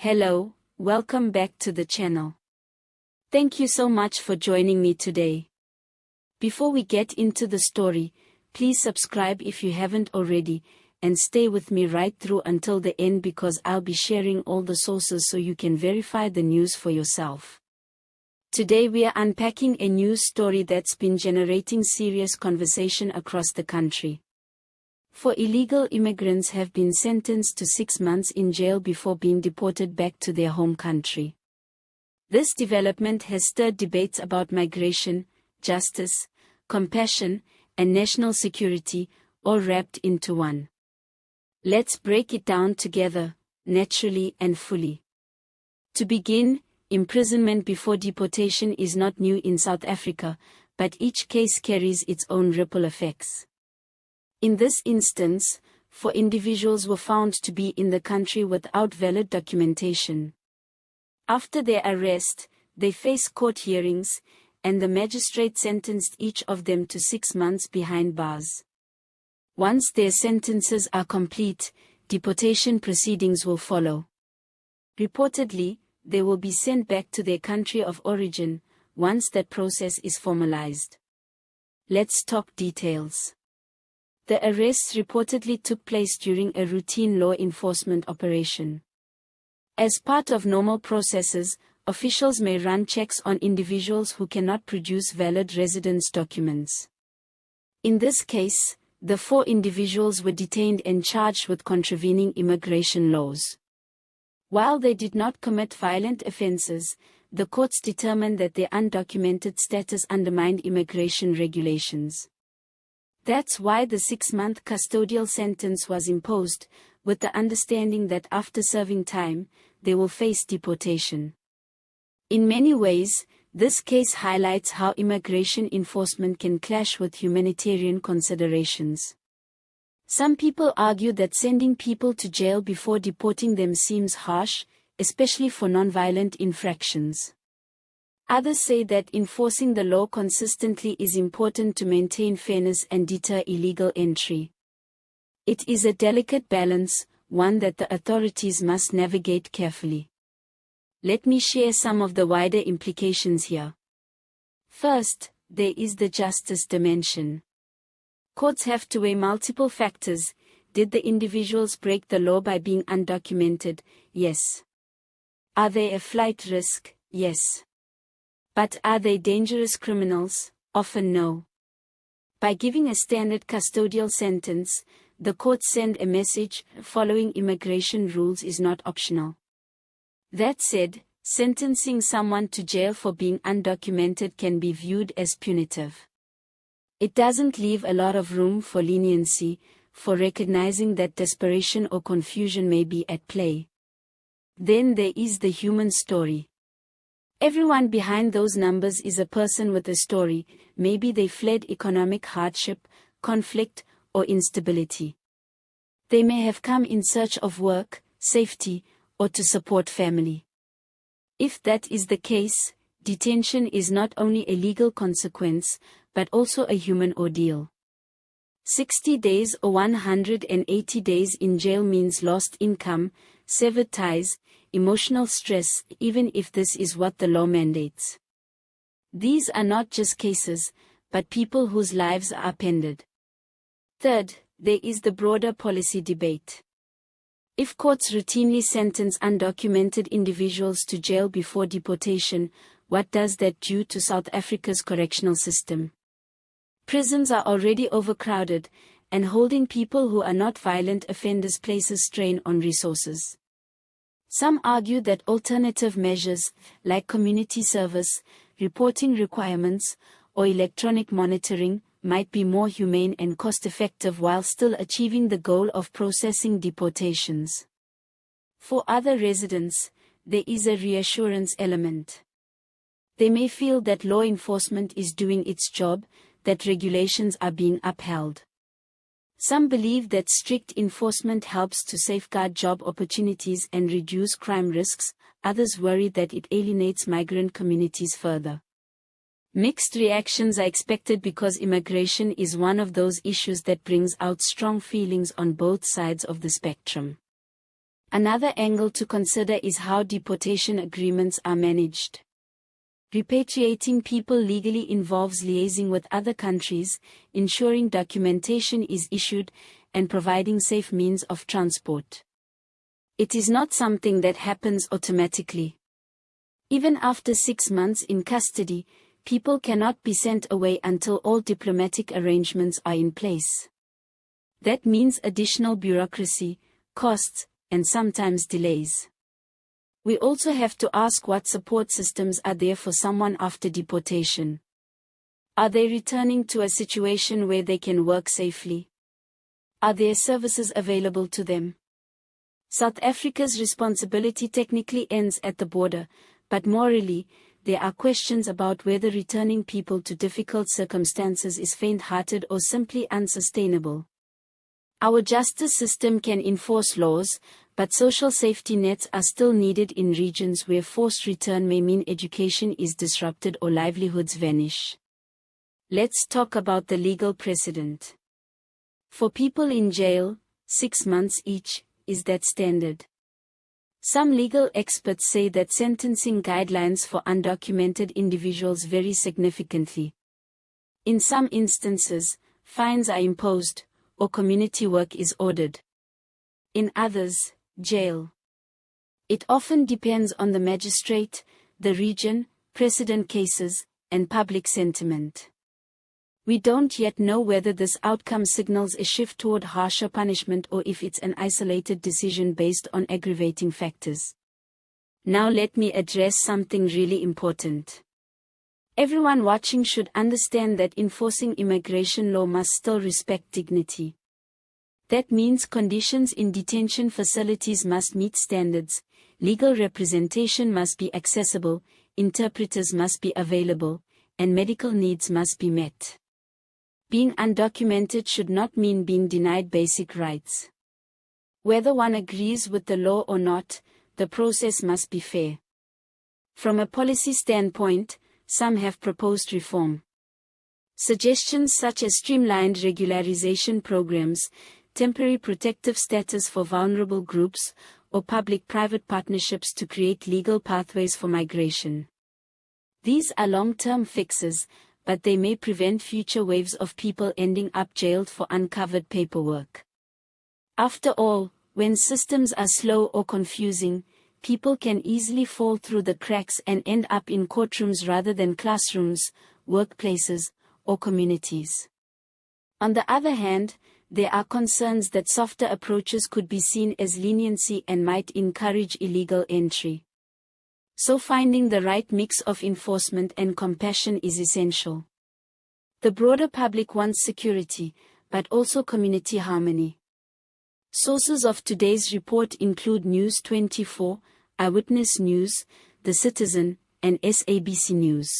Hello, welcome back to the channel. Thank you so much for joining me today. Before we get into the story, please subscribe if you haven't already, and stay with me right through until the end because I'll be sharing all the sources so you can verify the news for yourself. Today we are unpacking a news story that's been generating serious conversation across the country. Four illegal immigrants have been sentenced to 6 months in jail before being deported back to their home country. This development has stirred debates about migration, justice, compassion, and national security, all wrapped into one. Let's break it down together, naturally and fully. To begin, imprisonment before deportation is not new in South Africa, but each case carries its own ripple effects. In this instance, 4 individuals were found to be in the country without valid documentation. After their arrest, they face court hearings, and the magistrate sentenced each of them to 6 months behind bars. Once their sentences are complete, deportation proceedings will follow. Reportedly, they will be sent back to their country of origin, once that process is formalized. Let's talk details. The arrests reportedly took place during a routine law enforcement operation. As part of normal processes, officials may run checks on individuals who cannot produce valid residence documents. In this case, the 4 individuals were detained and charged with contravening immigration laws. While they did not commit violent offenses, the courts determined that their undocumented status undermined immigration regulations. That's why the 6-month custodial sentence was imposed, with the understanding that after serving time, they will face deportation. In many ways, this case highlights how immigration enforcement can clash with humanitarian considerations. Some people argue that sending people to jail before deporting them seems harsh, especially for nonviolent infractions. Others say that enforcing the law consistently is important to maintain fairness and deter illegal entry. It is a delicate balance, one that the authorities must navigate carefully. Let me share some of the wider implications here. First, there is the justice dimension. Courts have to weigh multiple factors. Did the individuals break the law by being undocumented? Yes. Are they a flight risk? Yes. But are they dangerous criminals? Often no. By giving a standard custodial sentence, the courts send a message: following immigration rules is not optional. That said, sentencing someone to jail for being undocumented can be viewed as punitive. It doesn't leave a lot of room for leniency, for recognizing that desperation or confusion may be at play. Then there is the human story. Everyone behind those numbers is a person with a story. Maybe they fled economic hardship, conflict, or instability. They may have come in search of work, safety, or to support family. If that is the case, detention is not only a legal consequence, but also a human ordeal. 60 days or 180 days in jail means lost income, severed ties, emotional stress, even if this is what the law mandates. These are not just cases, but people whose lives are upended. Third, there is the broader policy debate. If courts routinely sentence undocumented individuals to jail before deportation, what does that do to South Africa's correctional system? Prisons are already overcrowded, and holding people who are not violent offenders places strain on resources. Some argue that alternative measures, like community service, reporting requirements, or electronic monitoring, might be more humane and cost-effective while still achieving the goal of processing deportations. For other residents, there is a reassurance element. They may feel that law enforcement is doing its job, that regulations are being upheld. Some believe that strict enforcement helps to safeguard job opportunities and reduce crime risks. Others worry that it alienates migrant communities further. Mixed reactions are expected because immigration is one of those issues that brings out strong feelings on both sides of the spectrum. Another angle to consider is how deportation agreements are managed. Repatriating people legally involves liaising with other countries, ensuring documentation is issued, and providing safe means of transport. It is not something that happens automatically. Even after 6 months in custody, people cannot be sent away until all diplomatic arrangements are in place. That means additional bureaucracy, costs, and sometimes delays. We also have to ask what support systems are there for someone after deportation. Are they returning to a situation where they can work safely? Are there services available to them? South Africa's responsibility technically ends at the border, but morally, there are questions about whether returning people to difficult circumstances is faint-hearted or simply unsustainable. Our justice system can enforce laws, but social safety nets are still needed in regions where forced return may mean education is disrupted or livelihoods vanish. Let's talk about the legal precedent. For people in jail, 6 months each, is that standard? Some legal experts say that sentencing guidelines for undocumented individuals vary significantly. In some instances, fines are imposed, or community work is ordered. In others, jail. It often depends on the magistrate, the region, precedent cases, and public sentiment. We don't yet know whether this outcome signals a shift toward harsher punishment or if it's an isolated decision based on aggravating factors. Now let me address something really important. Everyone watching should understand that enforcing immigration law must still respect dignity. That means conditions in detention facilities must meet standards, legal representation must be accessible, interpreters must be available, and medical needs must be met. Being undocumented should not mean being denied basic rights. Whether one agrees with the law or not, the process must be fair. From a policy standpoint, some have proposed reform. Suggestions such as streamlined regularization programs, temporary protective status for vulnerable groups, or public-private partnerships to create legal pathways for migration. These are long-term fixes, but they may prevent future waves of people ending up jailed for uncovered paperwork. After all, when systems are slow or confusing, people can easily fall through the cracks and end up in courtrooms rather than classrooms, workplaces, or communities. On the other hand, there are concerns that softer approaches could be seen as leniency and might encourage illegal entry. So finding the right mix of enforcement and compassion is essential. The broader public wants security, but also community harmony. Sources of today's report include News 24, Eyewitness News, The Citizen, and SABC News.